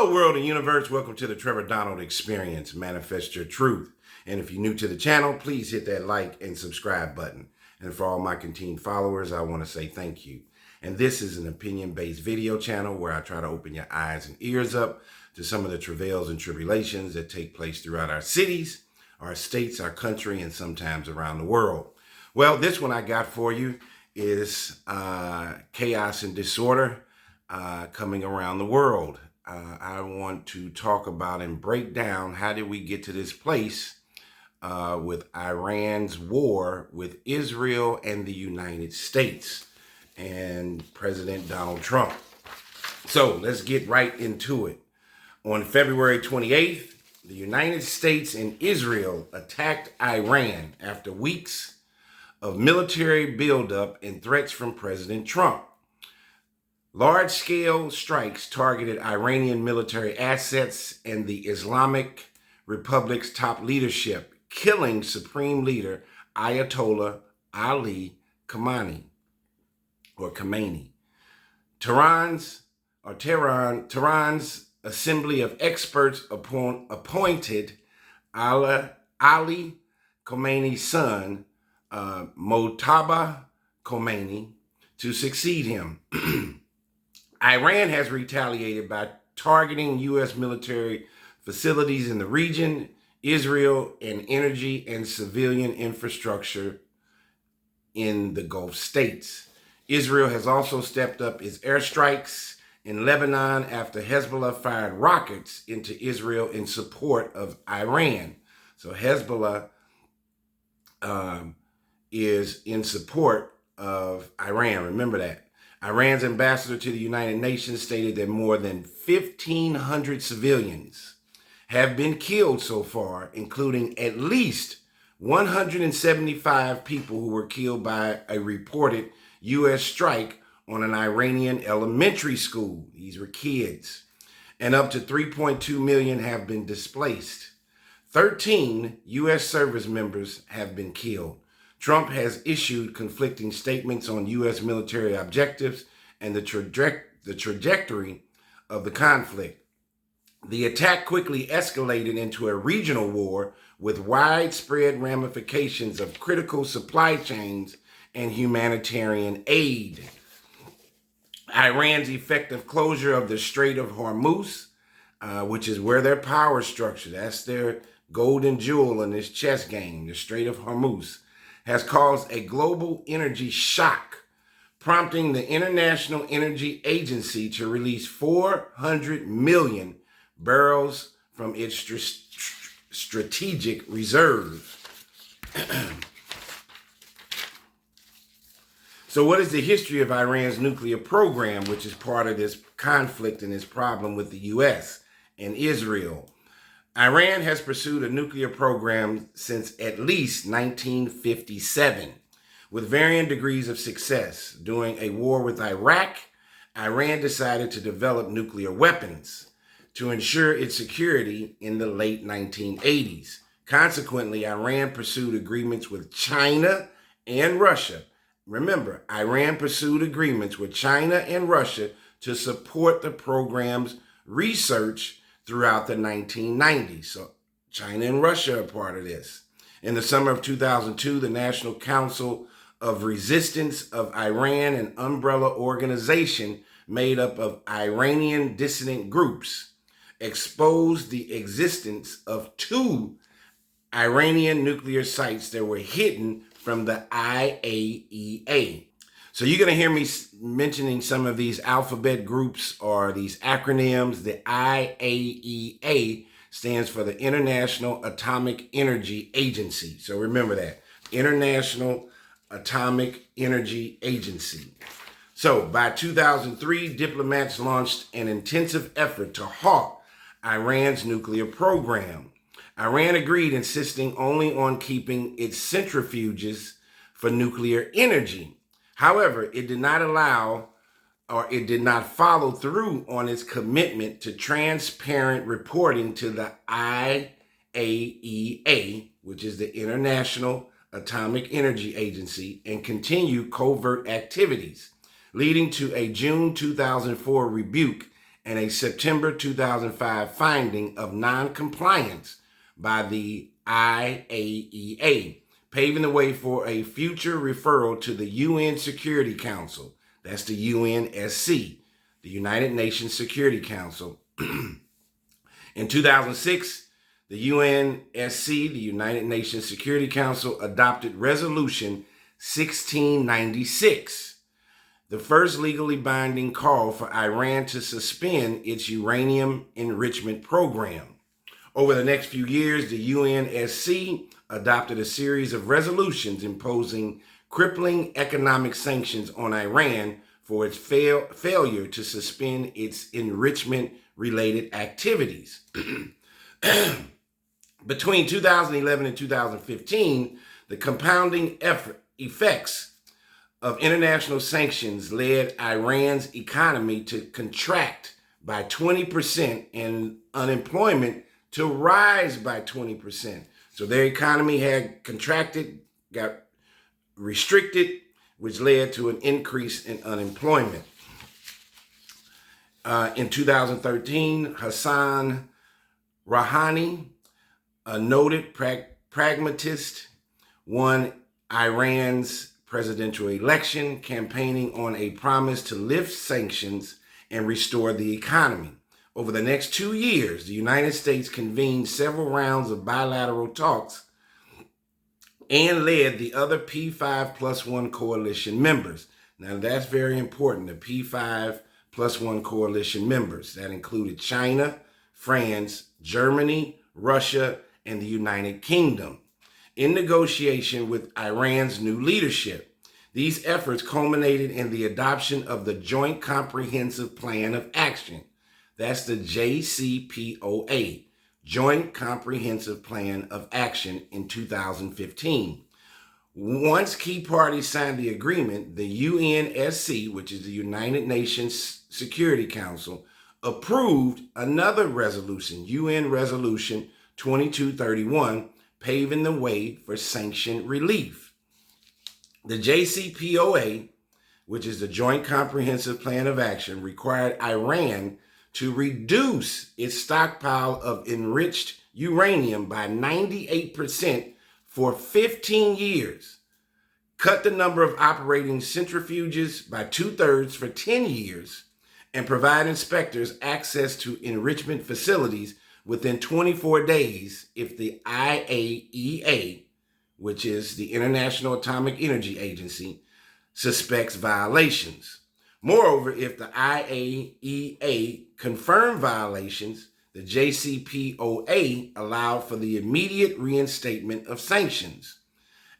Hello, world and universe. Welcome to the Trevor Donald Experience. Manifest your truth. And if you're new to the channel, please hit that like and subscribe button. And for all my continued followers, I want to say thank you. And this is an opinion-based video channel where I try to open your eyes and ears up to some of the travails and tribulations that take place throughout our cities, our states, our country, and sometimes around the world. Well, this one I got for you is chaos and disorder coming around the world. I want to talk about and break down how did we get to this place with Iran's war with Israel and the United States and President Donald Trump. So let's get right into it. On February 28th, the United States and Israel attacked Iran after weeks of military buildup and threats from President Trump. Large-scale strikes targeted Iranian military assets and the Islamic Republic's top leadership, killing Supreme Leader Ayatollah Ali Khamenei. Tehran's Assembly of Experts appointed Ali Khamenei's son, Mojtaba Khomeini, to succeed him. Iran has retaliated by targeting U.S. military facilities in the region, Israel, and energy and civilian infrastructure in the Gulf states. Israel has also stepped up its airstrikes in Lebanon after Hezbollah fired rockets into Israel in support of Iran. So Hezbollah is in support of Iran. Remember that. Iran's ambassador to the United Nations stated that more than 1,500 civilians have been killed so far, including at least 175 people who were killed by a reported U.S. strike on an Iranian elementary school. These were kids. And up to 3.2 million have been displaced. 13 U.S. service members have been killed. Trump has issued conflicting statements on U.S. military objectives and the trajectory of the conflict. The attack quickly escalated into a regional war with widespread ramifications of critical supply chains and humanitarian aid. Iran's effective closure of the Strait of Hormuz, which is where their power structure, that's their golden jewel in this chess game, the Strait of Hormuz, has caused a global energy shock, prompting the International Energy Agency to release 400 million barrels from its strategic reserves. So what is the history of Iran's nuclear program, which is part of this conflict and this problem with the U.S. and Israel? Iran has pursued a nuclear program since at least 1957, with varying degrees of success. During a war with Iraq, Iran decided to develop nuclear weapons to ensure its security in the late 1980s. Consequently, Iran pursued agreements with China and Russia. Remember, Iran pursued agreements with China and Russia to support the program's research throughout the 1990s. So China and Russia are part of this. In the summer of 2002, the National Council of Resistance of Iran, an umbrella organization made up of Iranian dissident groups, exposed the existence of 2 Iranian nuclear sites that were hidden from the IAEA. So you're going to hear me mentioning some of these alphabet groups or these acronyms. The IAEA stands for the International Atomic Energy Agency. So remember that. International Atomic Energy Agency. So by 2003, diplomats launched an intensive effort to halt Iran's nuclear program. Iran agreed, insisting only on keeping its centrifuges for nuclear energy. However, it did not follow through on its commitment to transparent reporting to the IAEA, which is the International Atomic Energy Agency, and continue covert activities, leading to a June 2004 rebuke and a September 2005 finding of non-compliance by the IAEA, paving the way for a future referral to the UN Security Council. That's the UNSC, the United Nations Security Council. In 2006, the UNSC, the United Nations Security Council, adopted Resolution 1696, the first legally binding call for Iran to suspend its uranium enrichment program. Over the next few years, the UNSC adopted a series of resolutions imposing crippling economic sanctions on Iran for its failure to suspend its enrichment-related activities. Between 2011 and 2015, the compounding effects of international sanctions led Iran's economy to contract by 20% and unemployment to rise by 20%. So their economy had contracted, got restricted, which led to an increase in unemployment. In 2013, Hassan Rouhani, a noted pragmatist, won Iran's presidential election, campaigning on a promise to lift sanctions and restore the economy. Over the next 2 years, the United States convened several rounds of bilateral talks and led the other P5+1 coalition members. Now that's very important, the P5+1 coalition members. That included China, France, Germany, Russia, and the United Kingdom, in negotiation with Iran's new leadership. These efforts culminated in the adoption of the Joint Comprehensive Plan of Action. That's the JCPOA, Joint Comprehensive Plan of Action, in 2015. Once key parties signed the agreement, the UNSC, which is the United Nations Security Council, approved another resolution, UN Resolution 2231, paving the way for sanction relief. The JCPOA, which is the Joint Comprehensive Plan of Action, required Iran to reduce its stockpile of enriched uranium by 98% for 15 years, cut the number of operating centrifuges by 2/3 for 10 years, and provide inspectors access to enrichment facilities within 24 days if the IAEA, which is the International Atomic Energy Agency, suspects violations. Moreover, if the IAEA confirmed violations, the JCPOA allowed for the immediate reinstatement of sanctions.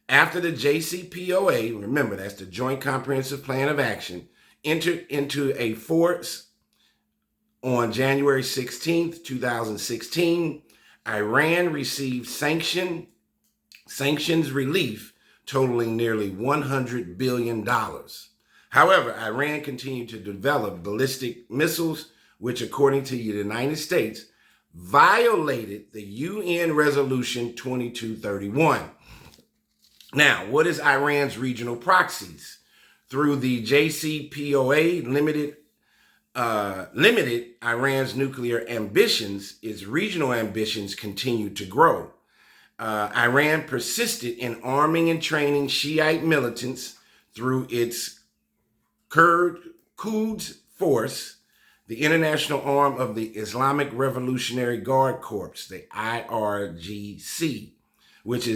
After the JCPOA, remember that's the Joint Comprehensive Plan of Action, entered into a force on January 16th, 2016, Iran received sanctions relief totaling nearly $100 billion. However, Iran continued to develop ballistic missiles, which, according to the United States, violated the UN Resolution 2231. Now, what is Iran's regional proxies? Through the JCPOA limited Iran's nuclear ambitions, its regional ambitions continued to grow. Iran persisted in arming and training Shiite militants through its Quds Force, the international arm of the Islamic Revolutionary Guard Corps, the IRGC, which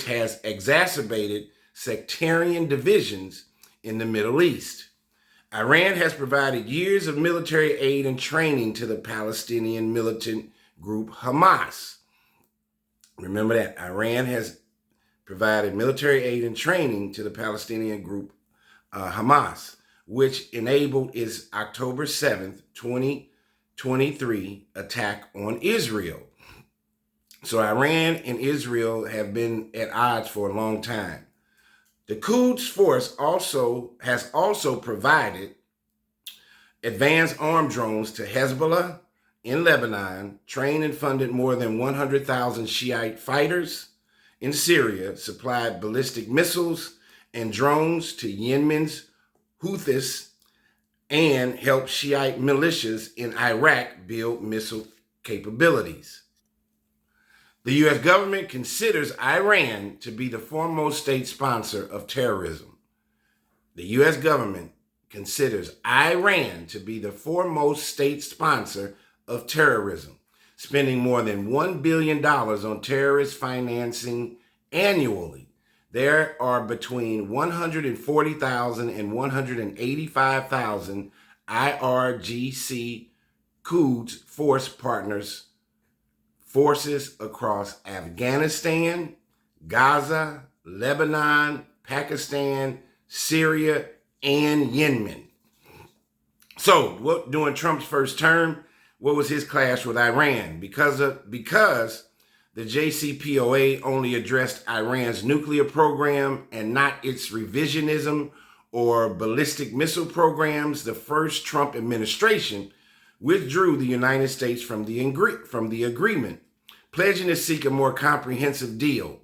has exacerbated sectarian divisions in the Middle East. Iran has provided years of military aid and training to the Palestinian militant group Hamas. Remember that. Iran has provided military aid and training to the Palestinian group Hamas, which enabled its October 7th, 2023 attack on Israel. So Iran and Israel have been at odds for a long time. The Quds Force has also provided advanced armed drones to Hezbollah in Lebanon, trained and funded more than 100,000 Shiite fighters in Syria, supplied ballistic missiles and drones to Yemen's Houthis, and help Shiite militias in Iraq build missile capabilities. The U.S. government considers Iran to be the foremost state sponsor of terrorism. The U.S. government considers Iran to be the foremost state sponsor of terrorism, spending more than $1 billion on terrorist financing annually. There are between 140,000 and 185,000 IRGC Quds forces across Afghanistan, Gaza, Lebanon, Pakistan, Syria, and Yemen. So, during Trump's first term, what was his clash with Iran? Because the JCPOA only addressed Iran's nuclear program and not its revisionism or ballistic missile programs, the first Trump administration withdrew the United States from the agreement, pledging to seek a more comprehensive deal.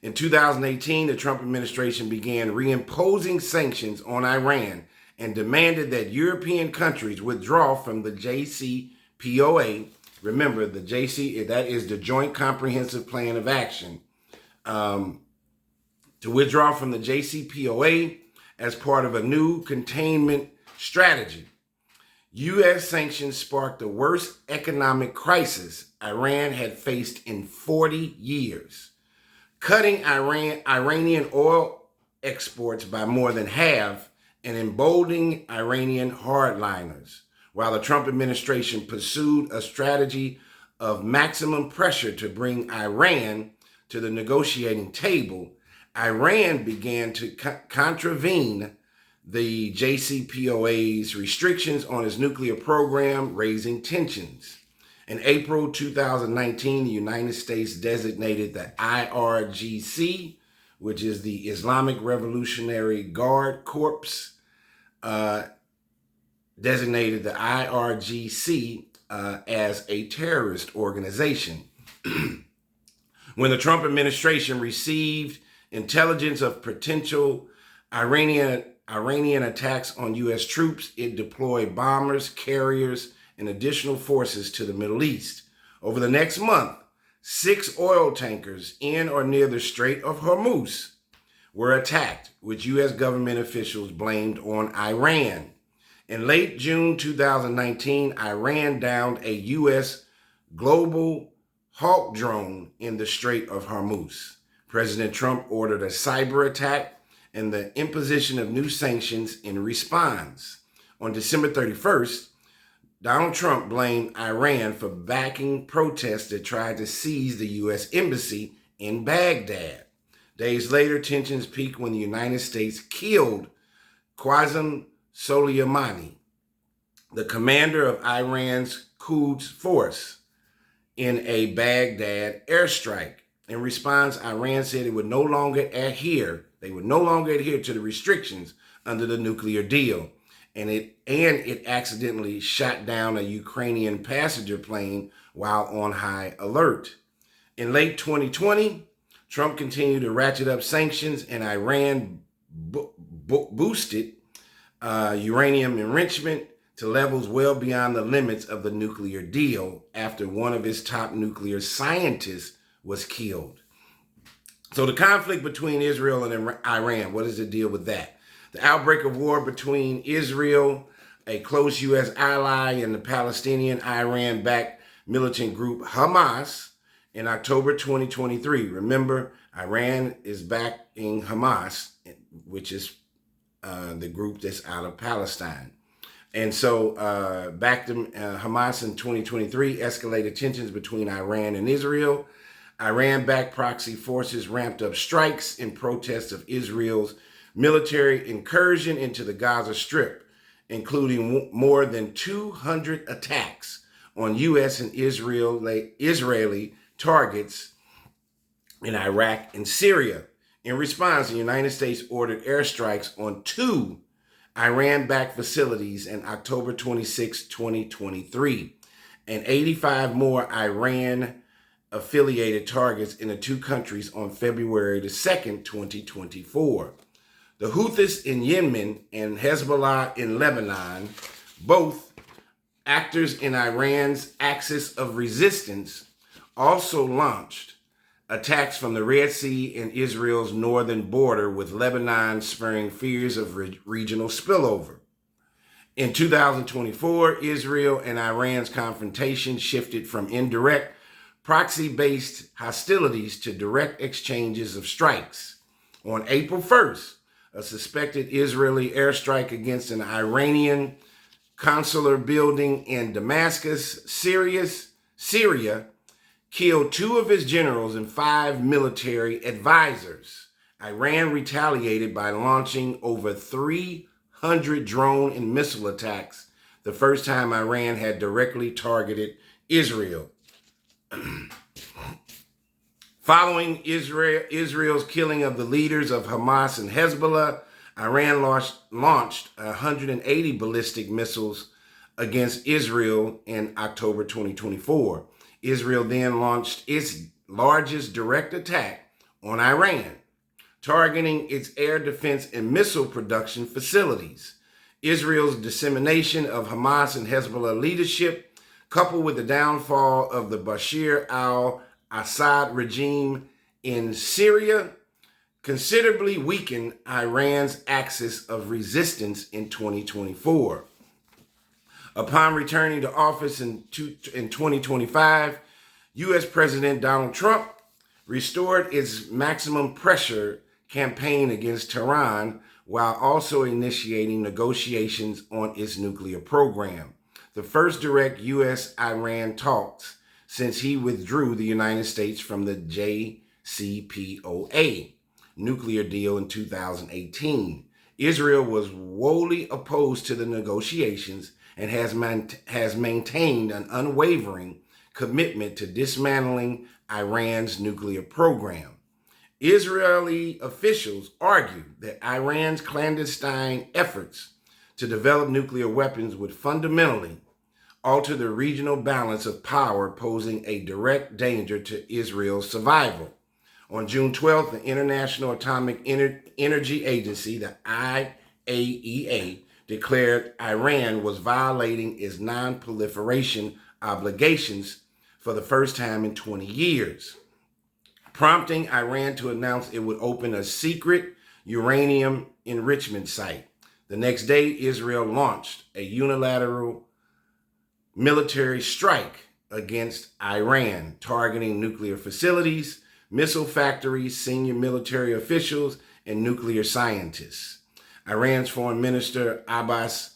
In 2018, the Trump administration began reimposing sanctions on Iran and demanded that European countries withdraw from the JCPOA. Remember, the JC, that is the Joint Comprehensive Plan of Action, to withdraw from the JCPOA as part of a new containment strategy. U.S. sanctions sparked the worst economic crisis Iran had faced in 40 years, cutting Iranian oil exports by more than half and emboldening Iranian hardliners. While the Trump administration pursued a strategy of maximum pressure to bring Iran to the negotiating table, Iran began to contravene the JCPOA's restrictions on its nuclear program, raising tensions. In April 2019, the United States designated the IRGC, which is the Islamic Revolutionary Guard Corps, designated the IRGC as a terrorist organization. When the Trump administration received intelligence of potential Iranian attacks on U.S. troops, it deployed bombers, carriers, and additional forces to the Middle East. Over the next month, 6 oil tankers in or near the Strait of Hormuz were attacked, which U.S. government officials blamed on Iran. In late June 2019, Iran downed a U.S. Global Hawk drone in the Strait of Hormuz. President Trump ordered a cyber attack and the imposition of new sanctions in response. On December 31st, Donald Trump blamed Iran for backing protests that tried to seize the U.S. embassy in Baghdad. Days later, tensions peaked when the United States killed Qasem Soleimani, the commander of Iran's Quds force, in a Baghdad airstrike. In response, Iran said it would no longer adhere to the restrictions under the nuclear deal. And it accidentally shot down a Ukrainian passenger plane while on high alert. In late 2020, Trump continued to ratchet up sanctions, and Iran boosted uranium enrichment to levels well beyond the limits of the nuclear deal after one of its top nuclear scientists was killed. So the conflict between Israel and Iran, what is the deal with that? The outbreak of war between Israel, a close U.S. ally, and the Palestinian Iran-backed militant group Hamas in October 2023. Remember, Iran is backing Hamas, which is the group that's out of Palestine. And so back to Hamas in 2023 escalated tensions between Iran and Israel. Iran-backed proxy forces ramped up strikes in protest of Israel's military incursion into the Gaza Strip, including more than 200 attacks on U.S. and Israeli targets in Iraq and Syria. In response, the United States ordered airstrikes on 2 Iran-backed facilities in October 26, 2023, and 85 more Iran-affiliated targets in the 2 countries on February the 2nd, 2024. The Houthis in Yemen and Hezbollah in Lebanon, both actors in Iran's axis of resistance, also launched attacks from the Red Sea and Israel's northern border, with Lebanon spurring fears of regional spillover. In 2024, Israel and Iran's confrontation shifted from indirect, proxy-based hostilities to direct exchanges of strikes. On April 1st, a suspected Israeli airstrike against an Iranian consular building in Damascus, Syria, killed 2 of his generals and 5 military advisors. Iran retaliated by launching over 300 drone and missile attacks, the first time Iran had directly targeted Israel. Following Israel's killing of the leaders of Hamas and Hezbollah, Iran launched 180 ballistic missiles against Israel in October 2024. Israel then launched its largest direct attack on Iran, targeting its air defense and missile production facilities. Israel's dissemination of Hamas and Hezbollah leadership, coupled with the downfall of the Bashar al-Assad regime in Syria, considerably weakened Iran's axis of resistance in 2024. Upon returning to office in 2025, U.S. President Donald Trump restored its maximum pressure campaign against Tehran while also initiating negotiations on its nuclear program, the first direct U.S.-Iran talks since he withdrew the United States from the JCPOA nuclear deal in 2018. Israel was wholly opposed to the negotiations and has maintained an unwavering commitment to dismantling Iran's nuclear program. Israeli officials argue that Iran's clandestine efforts to develop nuclear weapons would fundamentally alter the regional balance of power, posing a direct danger to Israel's survival. On June 12th, the International Atomic Energy Agency, the IAEA, declared Iran was violating its non-proliferation obligations for the first time in 20 years, prompting Iran to announce it would open a secret uranium enrichment site. The next day, Israel launched a unilateral military strike against Iran, targeting nuclear facilities, missile factories, senior military officials, and nuclear scientists. Iran's Foreign Minister Abbas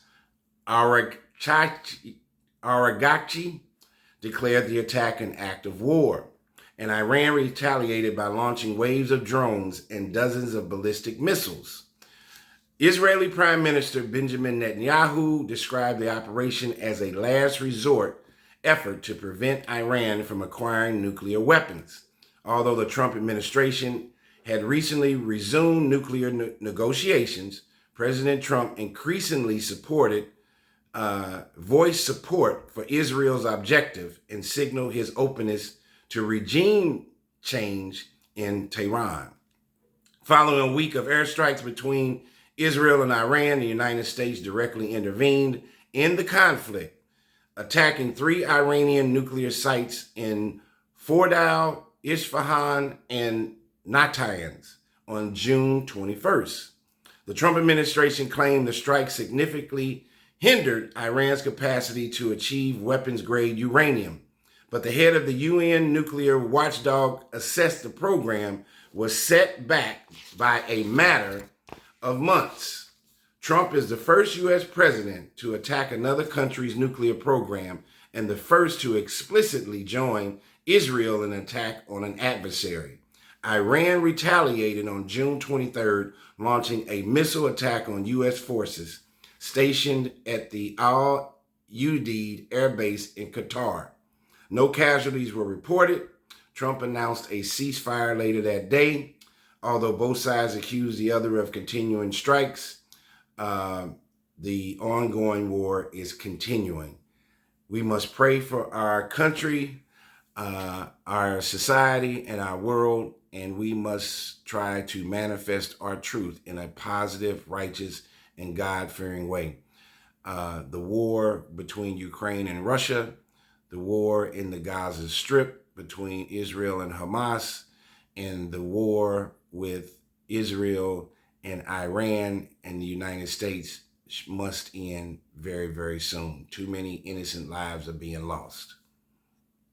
Araghchi declared the attack an act of war, and Iran retaliated by launching waves of drones and dozens of ballistic missiles. Israeli Prime Minister Benjamin Netanyahu described the operation as a last resort effort to prevent Iran from acquiring nuclear weapons. Although the Trump administration had recently resumed nuclear negotiations, President Trump increasingly voiced support for Israel's objective and signaled his openness to regime change in Tehran. Following a week of airstrikes between Israel and Iran, the United States directly intervened in the conflict, attacking 3 Iranian nuclear sites in Fordow, Isfahan, and Natanz on June 21st. The Trump administration claimed the strike significantly hindered Iran's capacity to achieve weapons-grade uranium, but the head of the UN nuclear watchdog assessed the program was set back by a matter of months. Trump is the first U.S. president to attack another country's nuclear program and the first to explicitly join Israel in an attack on an adversary. Iran retaliated on June 23rd, launching a missile attack on U.S. forces stationed at the Al Udeid Air Base in Qatar. No casualties were reported. Trump announced a ceasefire later that day, although both sides accused the other of continuing strikes. The ongoing war is continuing. We must pray for our country, our society, and our world and we must try to manifest our truth in a positive, righteous, and God-fearing way. The war between Ukraine and Russia, the war in the Gaza Strip between Israel and Hamas, and the war with Israel and Iran and the United States must end very, very soon. Too many innocent lives are being lost.